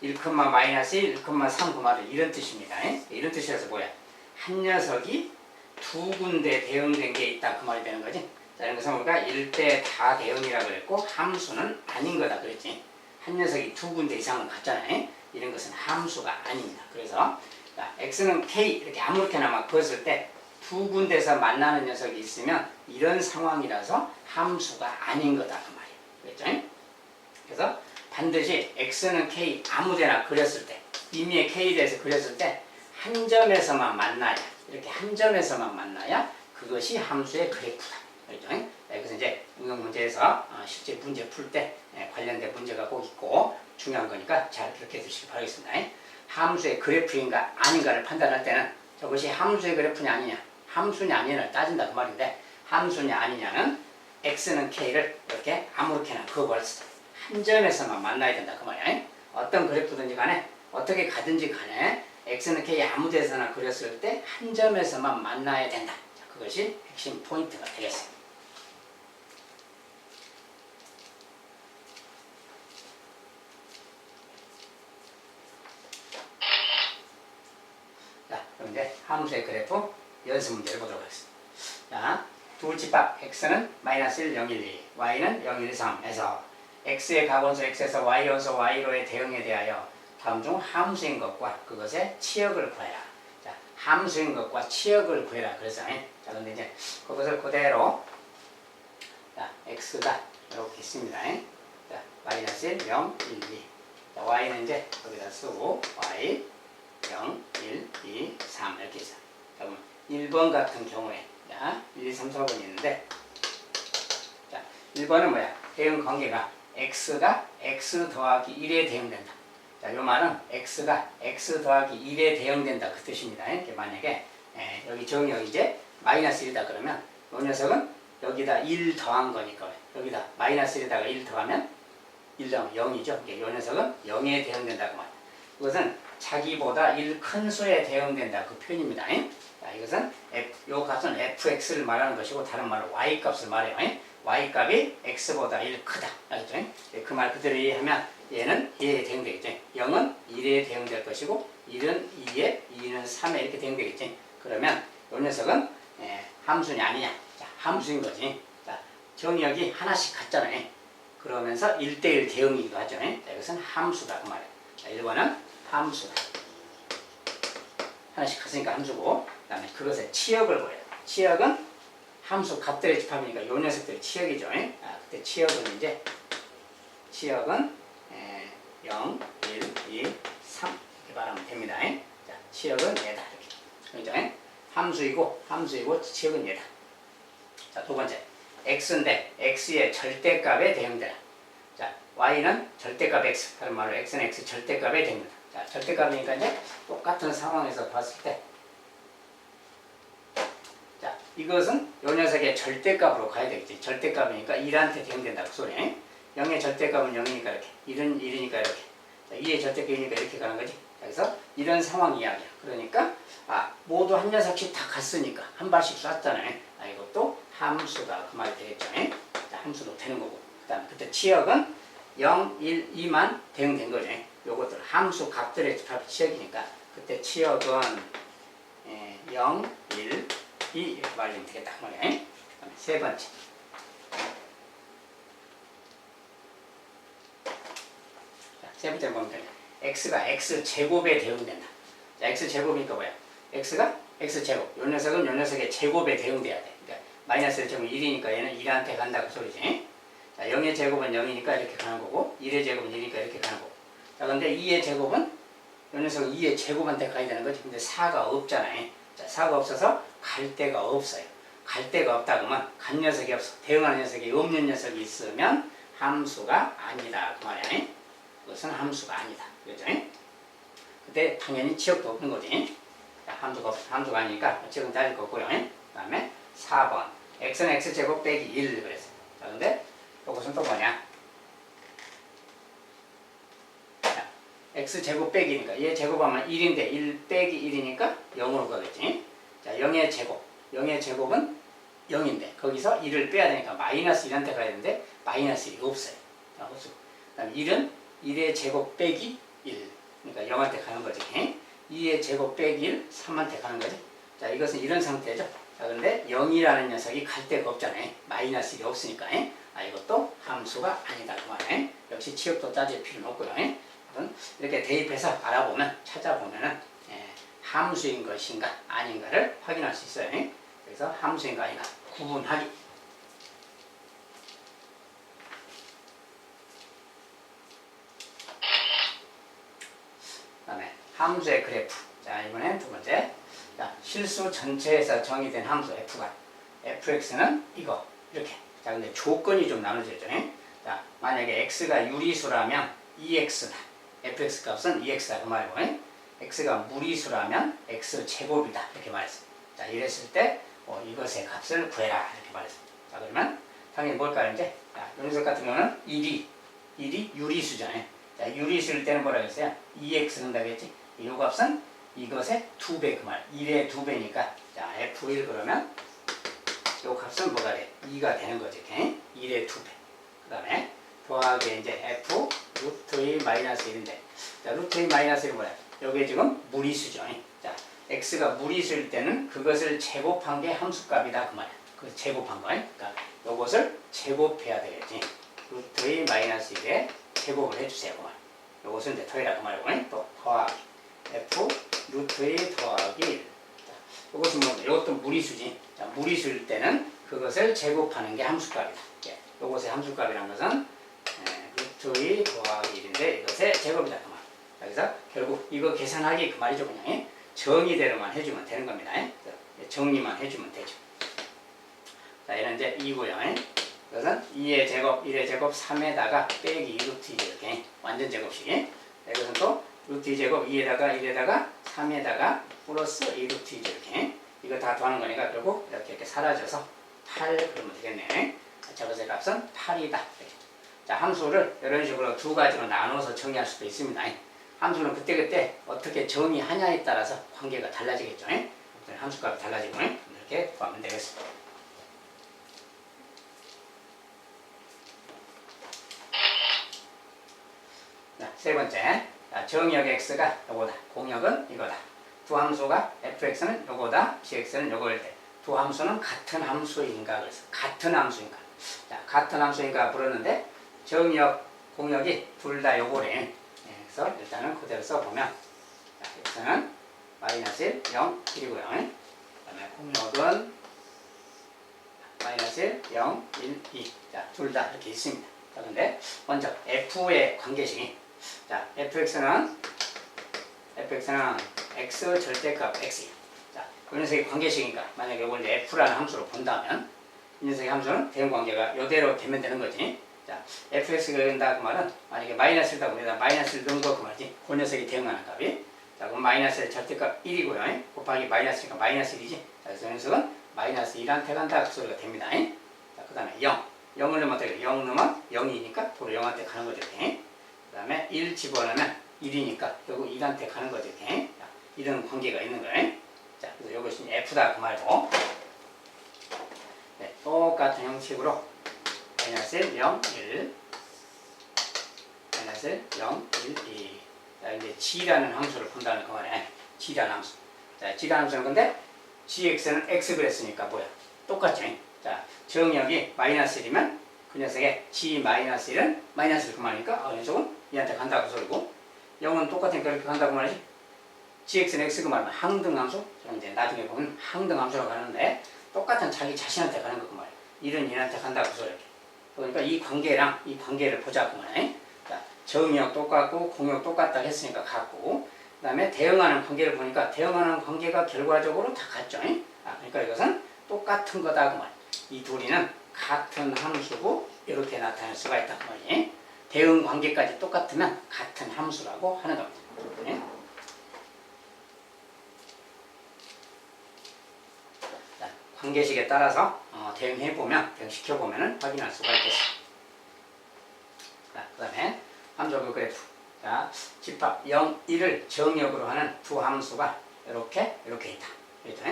1,-1, 1,3 그 말은 이런 뜻입니다. 이런 뜻이라서 뭐야? 한 녀석이 두 군데 대응된 게 있다 그 말이 되는 거지. 자, 이런 것은 우리가 1대 다 대응이라고 그랬고 함수는 아닌 거다 그랬지. 한 녀석이 두 군데 이상은 같잖아요. 이런 것은 함수가 아닙니다. 그래서 자, x는 k 이렇게 아무렇게나 막 그었을 때 두 군데서 만나는 녀석이 있으면 이런 상황이라서 함수가 아닌 거다 그 말이에요. 그랬죠? 그래서 반드시 x는 k 아무데나 그렸을 때 임의의 k에 대해서 그렸을 때 한 점에서만 만나야 이렇게 한 점에서만 만나야 그것이 함수의 그래프다. 그렇죠? 그래서 이제 응용 문제에서 실제 문제 풀 때 관련된 문제가 꼭 있고 중요한 거니까 잘 기억해 두시기 바라겠습니다. 함수의 그래프인가 아닌가를 판단할 때는 저것이 함수의 그래프냐 아니냐 함수냐 아니냐를 따진다 그 말인데 함수냐 아니냐는 x는 k를 이렇게 아무렇게나 그어버릴 수 있다. 한 점에서만 만나야 된다 그 말이야. 어떤 그래프든지 간에 어떻게 가든지 간에 x는 k 아무 데서나 그렸을 때 한 점에서만 만나야 된다. 자, 그것이 핵심 포인트가 되겠습니다. 자, 그럼 이제 함수의 그래프 연습 문제를 보도록 하겠습니다. 자, 두 집합 x는 마이너스 1, 0, 1, 2, y는 0, 1, 3에서 x의 가분수 x에서 y원소 y로의 대응에 대하여 다음 중 함수인 것과 그것의 치역을 구해라. 자, 함수인 것과 치역을 구해라. 그래서 자, 근데 이제 그것을 그대로 자, x가 이렇게 있습니다. 자, 마이너스 1, 0, 1, 2. 자, y는 이제 거기다 쓰고 y 0, 1, 2, 3 이렇게 있어요. 자, 그럼 1번 같은 경우에 자, 1, 2, 3, 4번이 있는데 자, 1번은 뭐야? 대응 관계가 x가 x 더하기 1에 대응된다. 자, 요 말은 x가 x 더하기 1에 대응된다 그 뜻입니다. 만약에 여기 정의가 이제 마이너스 1이다 그러면 이 녀석은 여기다 1 더한 거니까 여기다 마이너스 1에다가 1 더하면 1 더하면 0이죠. 이 녀석은 0에 대응된다 그 말. 이것은 자기보다 1 큰 수에 대응된다 그 표현입니다. 자, 이것은 요 값은 fx를 말하는 것이고 다른 말로 y 값을 말해요. y 값이 x보다 1 크다. 알겠죠? 그 말 그대로 이해하면 얘는 2에 대응되겠죠. 0은 1에 대응될 것이고 1은 2에 2는 3에 이렇게 대응되겠지. 그러면 요 녀석은 함수냐 아니냐. 자, 함수인 거지. 자, 정의역이 하나씩 같잖아요. 그러면서 1대1 대응이기도 하죠. 자, 이것은 함수다 그 말이에요. 자, 1번은 함수다. 하나씩 같으니까 함수고 그 다음에 그것의 치역을 보여요. 치역은 함수 값들의 집합이니까 요 녀석들이 치역이죠. 그때 치역은 이제 치역은 0, 1, 2, 3 이렇게 말하면 됩니다. 자, 치역은 얘다 이렇게. 그죠? 함수이고 치역은 얘다. 자, 두 번째 x인데 x의 절대값에 대응되라. 자, y는 절대값 x, 다른 말로 x는 x 절대값에 대응된다. 자, 절대값이니까 이제 똑같은 상황에서 봤을 때 자, 이것은 요 녀석의 절대값으로 가야 되겠지. 절대값이니까 1한테 대응된다 그 소리야. 0의 절대값은 0이니까 이렇게 1은 1이니까 이렇게 자, 2의 절대값이니까 이렇게 가는 거지. 그래서 이런 상황 이야기야. 그러니까 모두 한 녀석씩 다 갔으니까 한 발씩 쐈잖아요. 이것도 함수가 그 말이 되겠죠. 자, 함수도 되는 거고 그 다음에 그때 치역은 0, 1, 2만 대응된 거죠. 요것들 함수 값들의 집합 치역이니까 그때 치역은 0, 1, 2 이렇게 말하면 되겠다. 그다음에 세 번째 자, 세 번째 보면 되네. x가 x제곱에 대응된다. 자, x제곱이니까 뭐야? x가 x제곱. 요 녀석은 요 녀석의 제곱에 대응돼야 돼. 그러니까 마이너스 1제곱은 1이니까 얘는 1한테 간다 그 소리지. 자, 0의 제곱은 0이니까 이렇게 가는 거고 1의 제곱은 1이니까 이렇게 가는 거고 자, 근데 2의 제곱은 요 녀석은 2의 제곱한테 가야 되는 거지. 근데 4가 없잖아요. 자, 4가 없어서 갈 데가 없어요. 갈 데가 없다 그러면 간 녀석이 없어. 대응하는 녀석이 없는 녀석이 있으면 함수가 아니다 그 말이야. 그것은 함수가 아니다. 그죠? 그때 당연히 치역도 없는 거지. 자, 함수가 아니니까 치역은 따질 거 없고요. 그 다음에 4번 x는 x제곱 빼기 1 그랬어요. 자, 근데 이것은 또 뭐냐? 자, x제곱 빼기니까 얘 제곱하면 1인데 1 빼기 1이니까 0으로 가겠지. 자, 0의 제곱은 0인데 거기서 1을 빼야 되니까 마이너스 1한테 가야 되는데 마이너스 1이 없어요. 자, 없어. 그다음에 1은 1의 제곱 빼기 1 그러니까 0한테 가는 거지. 2의 제곱 빼기 1 3한테 가는 거지. 자, 이것은 이런 상태죠. 자, 그런데 0이라는 녀석이 갈 데가 없잖아요. 마이너스 1이 없으니까. 이것도 함수가 아니다 그 말이에요. 역시 치역도 따질 필요는 없고요. 이렇게 대입해서 알아보면 찾아보면은 함수인 것인가 아닌가를 확인할 수 있어요. 그래서 함수인가 아닌가 구분하기. 그 다음에 함수의 그래프. 자, 이번엔 두 번째. 자, 실수 전체에서 정의된 함수 f가 fx는 이거 이렇게. 자, 근데 조건이 좀 나눠져 있죠. 자, 만약에 x가 유리수라면 2x다. fx 값은 2x다 그 말이고 x가 무리수라면 x제곱이다 이렇게 말했어요. 자, 이랬을 때 이것의 값을 구해라 이렇게 말했습니다. 자, 그러면 당연히 뭘까요? 이제 이 녀석 같은 경우는 1이 유리수잖아요. 자, 유리수일 때는 뭐라고 했어요? 2x 넣는다고 했지? 이 값은 이것의 2배 그 말. 1의 2배니까 자, f1 그러면 이 값은 뭐가 돼? 2가 되는 거지. 이렇게 1의 2배. 그 다음에 더하기 이제 f 루트 2 마이너스 1인데 자, 루트 2 마이너스 1은 뭐야? 여기에 지금 무리수죠. 자, x가 무리수일 때는 그것을 제곱한 게 함수값이다 그 말이야. 그 제곱한 거. 그러니까 요것을 제곱해야 되겠지. 루트 2 마이너스 1에 제곱을 해주세요 그 말. 요것은 이제 더해라 그 말이고 또 더하기 f 루트 2 더하기 1. 자, 요것은 뭐 이것도 무리수지. 자, 무리수일 때는 그것을 제곱하는 게 함수값이다. 예, 요것의 함수값이란 것은 루트 2 더하기 1인데 이것의 제곱이다 그 말. 그래서 결국 이거 계산하기 그 말이죠. 그냥 정의대로만 해주면 되는 겁니다. 정리만 해주면 되죠. 자, 이런 이제 2고요. 이것은 2의 제곱, 1의 제곱, 3에다가 빼기 2 루트 2 이렇게 완전 제곱식. 이것은 또 루트 2 제곱, 2에다가 1에다가 3에다가 플러스 2 루트 2 이렇게. 이거 다 더하는 거니까 결국 이렇게 사라져서 8 그러면 되겠네. 저것의 값은 8이다. 자, 함수를 이런 식으로 두 가지로 나눠서 정의할 수도 있습니다. 함수는 그때그때 어떻게 정의하냐에 따라서 관계가 달라지겠죠. 함수값이 달라지고 이렇게 구하면 되겠습니다. 자, 세 번째. 자, 정의역 x가 요거다. 공역은 이거다. 두 함수가 fx는 요거다. gx는 요거일 때 두 함수는 같은 함수인가 그래서 같은 함수인가. 자, 같은 함수인가 부르는데 정의역, 공역이 둘 다 요거래. 그래서 일단은 그대로 써보면 자, x는 마이너스 1, 0, 1이고요. 그 다음에 공역은 마이너스 1, 0, 1, 2. 자, 둘 다 이렇게 있습니다. 자, 근데 먼저 f의 관계식이 자, fx는 x 절대값 x이야. 자, 이 녀석의 관계식이니까 만약에 이걸 이제 f라는 함수로 본다면 이 녀석의 함수는 대응 관계가 이대로 되면 되는 거지. 자, fx가 된다 그 말은 만약에 마이너스다 우리가 마이너스를 넣은 거 그 말이지. 그 녀석이 대응하는 값이. 자, 그럼 마이너스의 절대값 1이고요. 곱하기 마이너스니까 마이너스 1이지. 자, 그래서 이 녀석은 마이너스 1한테 간다 그 소리가 됩니다. 자, 그 다음에 0. 0을 넣으면 어떻게 0 넣으면 0이니까 도로 0한테 가는 거죠. 이렇게. 그 다음에 1 집어넣으면 1이니까 결국 1한테 가는 거죠. 이렇게. 자, 이런 관계가 있는 거예요. 자, 그래서 이것이 F다 그 말고. 네, 똑같은 형식으로 마이너스 1, 0, 1 마이너스 1, 0, 1, 2 자, 이제 G라는 함수를 본다는 그 말이에요. G라는 함수. 자, G라는 함수는 근데 GX는 X 그랬으니까 뭐야? 똑같죠. 자, 정역이 마이너스 1이면 그 녀석의 G-1은 마이너스 1 그 말이니까 이 녀석은 얘한테 간다고 소리고 0은 똑같으니까 이렇게 간다고 말이지. GX는 X 그 말은 항등함수. 저는 이제 나중에 보면 항등함수라고 하는데 똑같은 자기 자신한테 가는 거 그 말이야. 1은 얘한테 간다고 소리. 그러니까 이 관계랑 이 관계를 보자 그 말이야. 자, 정역 똑같고 공역 똑같다 했으니까 같고 그 다음에 대응하는 관계를 보니까 대응하는 관계가 결과적으로 다 같죠. 그러니까 이것은 똑같은 거다 그 말이야. 이 둘이는 같은 함수고 이렇게 나타낼 수가 있다 그 말이야. 대응 관계까지 똑같으면 같은 함수라고 하는 겁니다. 자, 관계식에 따라서 대응해보면, 대응시켜보면 확인할 수가 있겠습니다. 자, 그 다음에 함수의 그래프. 자, 집합 0, 1을 정역으로 하는 두 함수가 이렇게 있다. 그렇죠?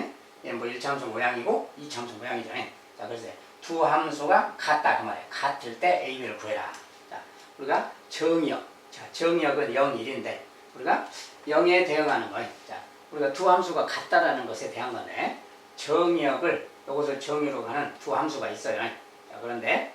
얘는 뭐 1차 함수 모양이고 2차 함수 모양이죠. 자, 그래서 두 함수가 같다 그 말이에요. 같을 때 A, B를 구해라. 자, 우리가 정역. 자, 정역은 0, 1인데 우리가 0에 대응하는 거예요. 자, 우리가 두 함수가 같다라는 것에 대한 건데 정역을 이것을 정의로 하는 두 함수가 있어요. 자, 그런데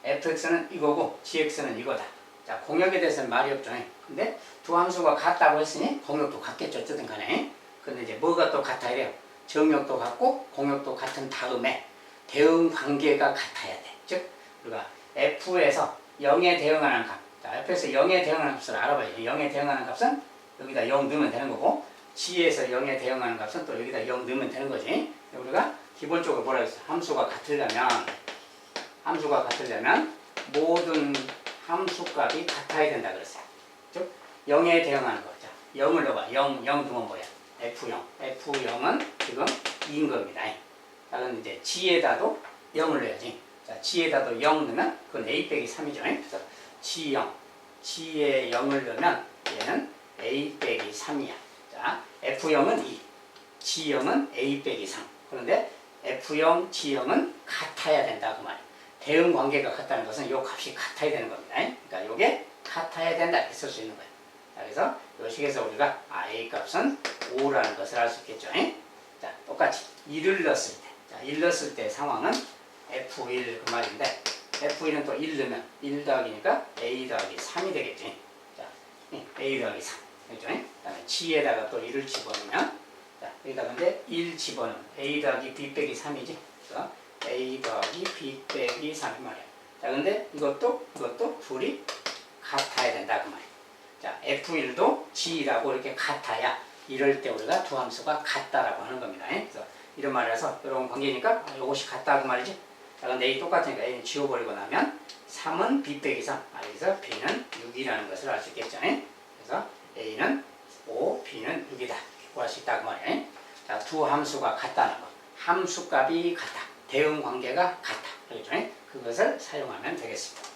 fx는 이거고 gx는 이거다. 자, 공역에 대해서는 말이 없죠. 근데 두 함수가 같다고 했으니 공역도 같겠죠. 어쨌든 간에. 근데 이제 뭐가 또 같아 이래요. 정역도 같고 공역도 같은 다음에 대응 관계가 같아야 돼. 즉 우리가 f에서 0에 대응하는 값. 자, f에서 0에 대응하는 값을 알아봐야죠. 0에 대응하는 값은 여기다 0 넣으면 되는 거고 g에서 0에 대응하는 값은 또 여기다 0 넣으면 되는 거지. 우리가 기본적으로 뭐라 했어? 함수가 같으려면 모든 함수값이 같아야 된다 그랬어요. 즉 0에 대응하는 거. 자, 0을 넣어봐. 0 넣으면 뭐야? F0. F0은 지금 2인 겁니다. 자, 그럼 이제 g에다도 0을 넣어야지. 자, g에다도 0 넣으면 그건 a 빼기 3이죠. 그래서 g0, g에 0을 넣으면 얘는 a 빼기 3이야. 자, f0은 2, g0은 a 빼기 3. 그런데 f0, g0은 같아야 된다 그 말이야. 대응 관계가 같다는 것은 이 값이 같아야 되는 겁니다. 그러니까 이게 같아야 된다 이렇게 쓸 수 있는 거예요. 자, 그래서 이 식에서 우리가 a 값은 5라는 것을 알 수 있겠죠. 자, 똑같이 1을 넣었을 때, 자, 1 넣었을 때 상황은 f1 그 말인데 f1은 또 1 넣으면 1 더하기니까 a 더하기 3이 되겠지. 자, a 더하기 3 그렇죠? 그 다음에 g에다가 또 1을 집어넣으면 자, 여기다 근데 1 집어넣으면 a 더하기 b 빼기 3이지. 그래서 a 더하기 b 빼기 3이 말이야. 자, 근데 이것도 둘이 같아야 된다 그 말이야. 자, f1도 g라고 이렇게 같아야 이럴 때 우리가 두 함수가 같다라고 하는 겁니다. 그래서 이런 말을 해서 이런 관계니까 이것이 같다 그 말이지. 자, 근데 a 똑같으니까 a는 지워버리고 나면 3은 b 빼기 3. 그래서 b는 6이라는 것을 알 수 있겠죠. 그래서 a는 5, b는 6이다. 이렇게 구할 수 있다 그 말이에요. 자, 두 함수가 같다는 거. 함수값이 같다. 대응 관계가 같다. 그렇죠? 그것을 사용하면 되겠습니다.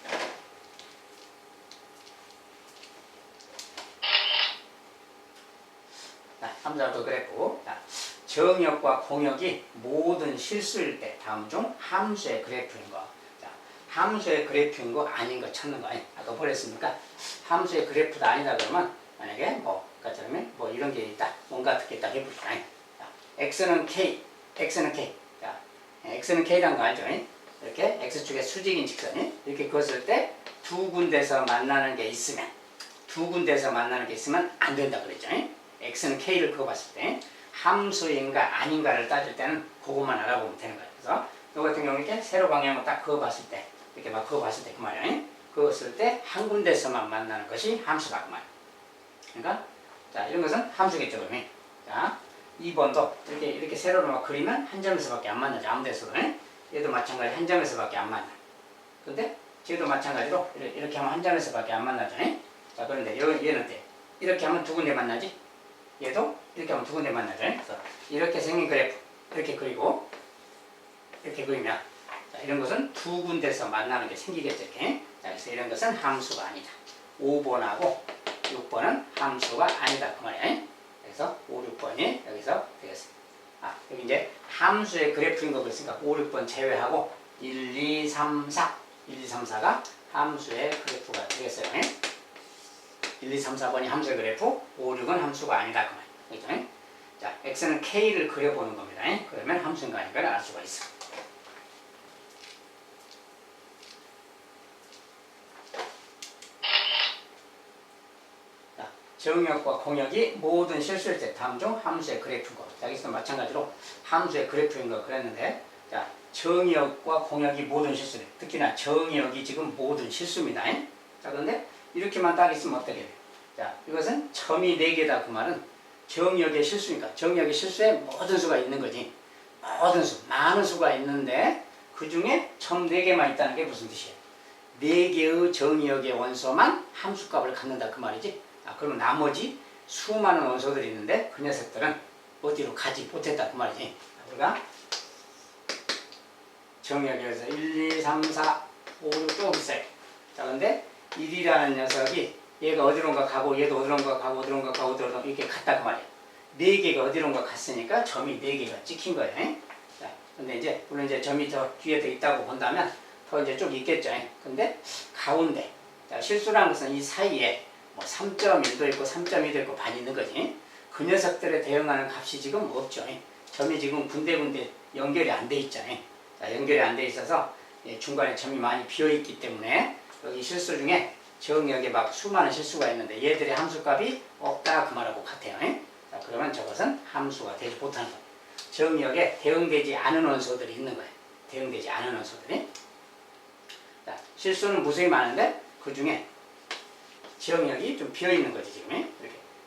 자, 함수도 그랬고, 자, 정역과 공역이 모든 실수일 때 다음 중 함수의 그래프인 거. 자, 함수의 그래프인 거 아닌 거 찾는 거. 아까 버렸으니까 함수의 그래프도 아니다 그러면 만약에 뭐 이런 게 있다, 뭔가 특게 있다 해볼까. 자, x는 k, x는 k. 자, x는 k라는 거 알죠? 이렇게 x축의 수직인 직선이 이렇게 그었을 때 두 군데서 만나는 게 있으면 안 된다 그랬죠? x는 k를 그어봤을 때 함수인가 아닌가를 따질 때는 그것만 알아보면 되는 거예요. 그래서 이 같은 경우 이렇게 세로 방향을 딱 그어봤을 때 이렇게 막 그어봤을 때 그 말이에요. 그었을 때 한 군데서만 만나는 것이 함수다 그 말이에요. 그러니까 자, 이런 것은 함수겠죠 그러면. 자, 2번도 이렇게 세로로 막 그리면 한 점에서밖에 안 만나죠. 아무 데서도. 얘도 마찬가지 한 점에서밖에 안 만나. 근데 쟤도 마찬가지로 이렇게 하면 한 점에서밖에 안 만나죠. 자, 그런데 얘는 때 이렇게 하면 두 군데 만나지. 얘도 이렇게 하면 두 군데 만나죠. 그래서 이렇게 생긴 그래프 이렇게 그리고 이렇게 그리면 자, 이런 것은 두 군데서 만나는 게 생기겠죠. 이렇게. 자, 그래서 이런 것은 함수가 아니다. 5번하고 6번은 함수가 아니다 그 말이야. 그래서 5, 6번이 여기서 되겠습니다. 아, 여기 이제 함수의 그래프인 거 그랬으니까 5, 6번 제외하고 1, 2, 3, 4 1, 2, 3, 4가 함수의 그래프가 되겠어요. 1, 2, 3, 4번이 함수의 그래프, 5, 6은 함수가 아니다 그 말이에요. 그렇죠? 자, x는 k를 그려보는 겁니다. 그러면 함수인가 아닌가를 알 수가 있어. 자, 정역과 공역이 모든 실수일 때 다음 중 함수의 그래프고. 자, 여기서 마찬가지로 함수의 그래프인 거 그랬는데, 자, 정역과 공역이 모든 실수래. 특히나 정역이 지금 모든 실수입니다. 자, 그런데 이렇게만 딱 있으면 어떻게 돼요? 자, 이것은 점이 4개다 그 말은 정역의 실수니까 정역의 실수에 모든 수가 있는 거지. 모든 수, 많은 수가 있는데 그 중에 점 4개만 있다는 게 무슨 뜻이에요? 4개의 정역의 원소만 함수값을 갖는다 그 말이지. 아, 그러면 나머지 수많은 원소들이 있는데 그 녀석들은 어디로 가지 못했다 그 말이지. 우리가 정역에서 1, 2, 3, 4, 5, 6 쭉 있어요. 자, 근데 1이라는 녀석이 얘가 어디론가 가고 얘도 어디론가 가고 어디론가 이렇게 갔다 그 말이야. 4개가 어디론가 갔으니까 점이 4개가 찍힌 거예요. 자, 근데 이제 물론 이제 점이 저 뒤에 있다고 본다면 더 이제 쭉 있겠죠. 근데 가운데 자, 실수라는 것은 이 사이에 뭐 3.1도 있고 3.2도 있고 반이 있는 거지. 그 녀석들에 대응하는 값이 지금 없죠. 점이 지금 군데군데 연결이 안 돼 있잖아요. 자, 연결이 안 돼 있어서 중간에 점이 많이 비어 있기 때문에 여기 실수 중에 정역에 막 수많은 실수가 있는데 얘들의 함수값이 없다 그 말하고 같아요. 자, 그러면 저것은 함수가 되지 못하는 거예요. 정역에 대응되지 않은 원소들이 있는 거예요. 대응되지 않은 원소들이. 자, 실수는 무수히 많은데 그 중에 정역이 좀 비어 있는 거지 지금.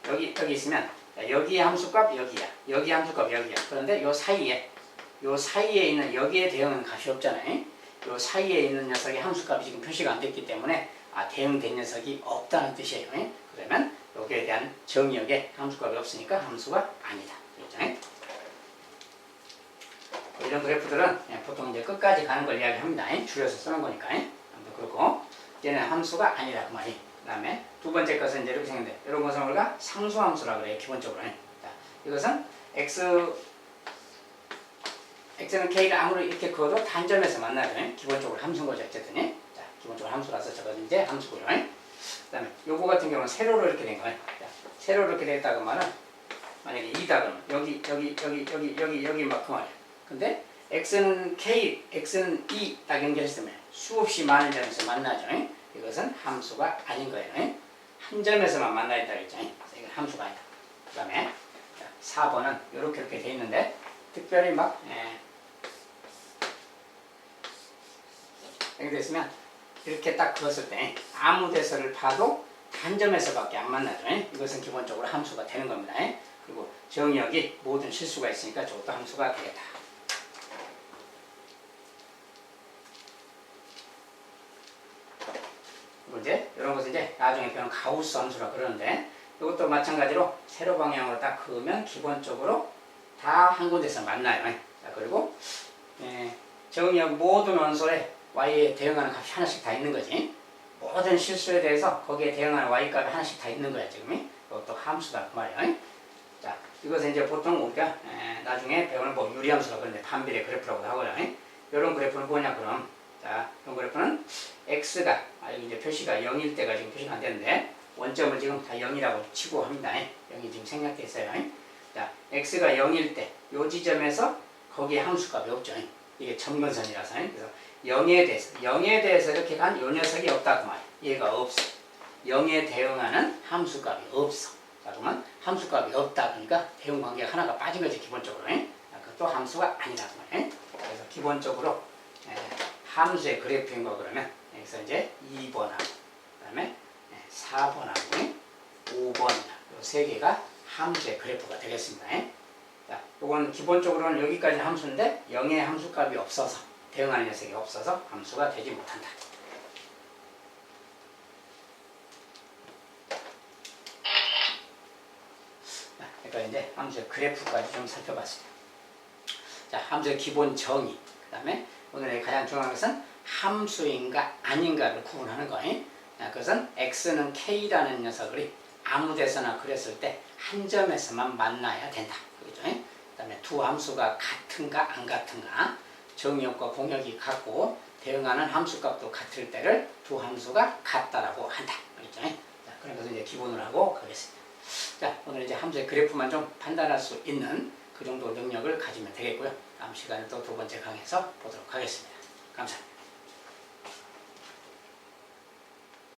이렇게 여기 있으면 여기의 함수값 여기야. 여기 함수값 여기야. 그런데 요 사이에 있는 여기에 대응하는 값이 없잖아요. 요 사이에 있는 녀석의 함수값이 지금 표시가 안 됐기 때문에 대응된 녀석이 없다는 뜻이에요. 그러면 여기에 대한 정역에 함수값이 없으니까 함수가 아니다. 그렇죠? 이런 그래프들은 보통 이제 끝까지 가는 걸 이야기합니다. 줄여서 쓰는 거니까. 아무튼 그렇고 얘는 함수가 아니라 그 말이. 그 다음에 두 번째 것은 이제 이렇게 생겼는데 이런 것은 우리가 상수함수라고 그래요. 기본적으로. 자, 이것은 x는 k를 아무리 이렇게 그어도 단점에서 만나죠. 기본적으로 함수인 거죠. 어쨌든. 자, 기본적으로 함수라서 저거는 이제 함수고요. 그 다음에 요거 같은 경우는 세로로 이렇게 된 거예요. 자, 세로로 이렇게 됐다고 하면 만약에 2다 그러면 여기 막 그 말이에요. 근데 x는 k, x는 2 딱 연결했으면 수없이 많은 점에서 만나죠. 이것은 함수가 아닌 거예요. 한 점에서만 만나 있다 그랬죠. 이건 함수가 아니다. 그 다음에 4번은 이렇게 돼 있는데 특별히 막 이렇게 됐으면 이렇게 딱 그었을 때 아무 데서를 봐도 단점에서밖에 안 만나죠. 이것은 기본적으로 함수가 되는 겁니다. 그리고 정의역이 모든 실수가 있으니까 저것도 함수가 되겠다. 그리고 이제 이런 것은 이제 나중에 배우는 가우스 함수라 그러는데 이것도 마찬가지로 세로 방향으로 딱 그으면 기본적으로 다 한 군데서 만나요. 자, 그리고 정의역 모든 원소에 y에 대응하는 값이 하나씩 다 있는 거지. 모든 실수에 대해서 거기에 대응하는 y값이 하나씩 다 있는 거야 지금. 이것도 함수다 그 말이야. 자, 이것은 이제 보통 우리가 나중에 배우는 뭐 유리함수라고 그러는데 반비례 그래프라고도 하고요. 이런 그래프는 뭐냐 그럼. 자, 이런 그래프는 x가 이제 표시가 0일 때가 지금 표시가 안 되는데 원점을 지금 다 0이라고 치고 합니다. 0이 지금 생략돼 있어요. 자, x가 0일 때 요 지점에서 거기에 함수값이 없죠. 이게 점근선이라서. 그래서 0에 대해서 이렇게 간 요 녀석이 없다 그 말이에요. 얘가 없어. 0에 대응하는 함수값이 없어. 자, 그러면 함수값이 없다 그러니까 대응 관계가 하나가 빠진 거지 기본적으로. 그것도 함수가 아니다 그 말이에요. 그래서 기본적으로 함수의 그래프인 거 그러면 여기서 이제 2번하고 그 다음에 4번하고 5번 요 세 개가 함수의 그래프가 되겠습니다. 자, 요건 기본적으로는 여기까지는 함수인데 0의 함수값이 없어서 대응하는 녀석이 없어서 함수가 되지 못한다. 자, 그러니까 이제 함수의 그래프까지 좀 살펴봤습니다. 자, 함수의 기본 정의. 그 다음에 오늘의 가장 중요한 것은 함수인가 아닌가를 구분하는 거예요. 자, 그것은 x는 k라는 녀석을 아무 데서나 그렸을 때 한 점에서만 만나야 된다. 그렇죠? 그 다음에 두 함수가 같은가 안 같은가, 정의역과 공역이 같고 대응하는 함수값도 같을 때를 두 함수가 같다라고 한다. 그렇죠? 자, 그런 것을 이제 기본으로 하고 가겠습니다. 자, 오늘 이제 함수의 그래프만 좀 판단할 수 있는 그 정도 능력을 가지면 되겠고요. 다음 시간에 또 두 번째 강의에서 보도록 하겠습니다. 감사합니다.